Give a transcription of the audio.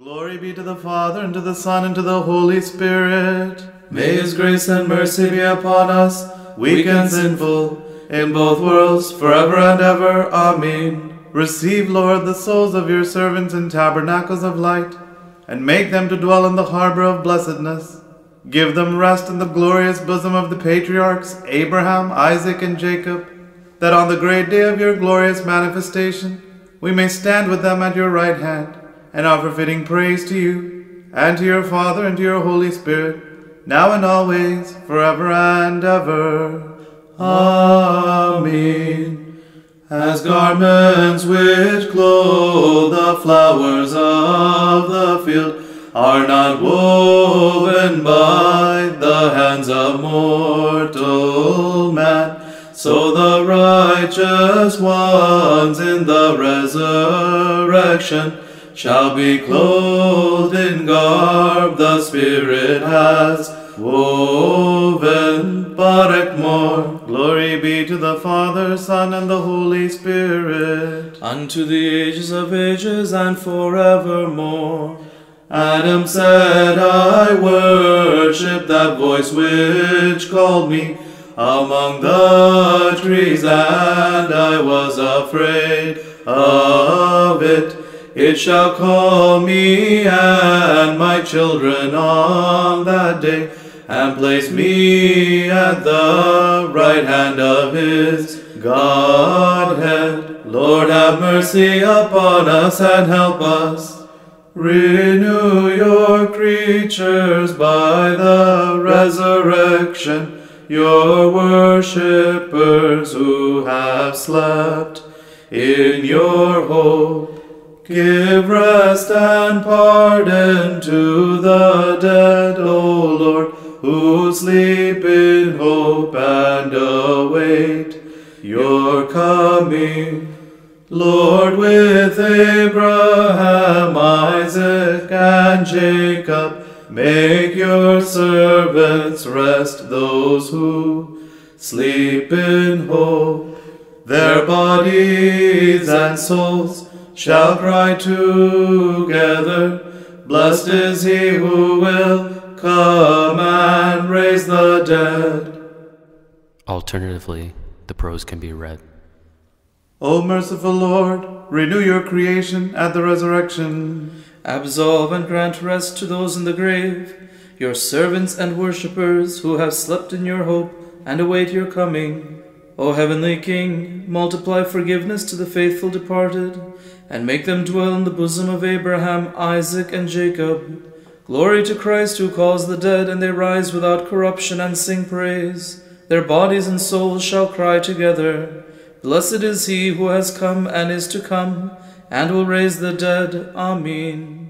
Glory be to the Father, and to the Son, and to the Holy Spirit. May His grace and mercy be upon us, weak and sinful, in both worlds, forever and ever. Amen. Receive, Lord, the souls of your servants in tabernacles of light, and make them to dwell in the harbor of blessedness. Give them rest in the glorious bosom of the patriarchs, Abraham, Isaac, and Jacob, that on the great day of your glorious manifestation we may stand with them at your right hand, and offer fitting praise to you, and to your Father, and to your Holy Spirit, now and always, forever and ever. Amen. As garments which clothe the flowers of the field are not woven by the hands of mortal man, so the righteous ones in the resurrection shall be clothed in garb the Spirit has woven. Barak more. Glory be to the Father, Son, and the Holy Spirit, unto the ages of ages and forevermore. Adam said, I worship that voice which called me among the trees, and I was afraid of it. It shall call me and my children on that day, and place me at the right hand of his Godhead. Lord, have mercy upon us and help us. Renew your creatures by the resurrection, your worshippers who have slept in your hope. Give rest and pardon to the dead, O Lord, who sleep in hope and await your coming. Lord, with Abraham, Isaac, and Jacob, make your servants rest, those who sleep in hope. Their bodies and souls shall cry together, blessed is he who will come and raise the dead. Alternatively, the prose can be read. O merciful Lord, renew your creation at the resurrection. Absolve and grant rest to those in the grave, your servants and worshippers who have slept in your hope and await your coming. O heavenly King, multiply forgiveness to the faithful departed, and make them dwell in the bosom of Abraham, Isaac, and Jacob. Glory to Christ, who calls the dead, and they rise without corruption and sing praise. Their bodies and souls shall cry together. Blessed is he who has come and is to come, and will raise the dead. Amen.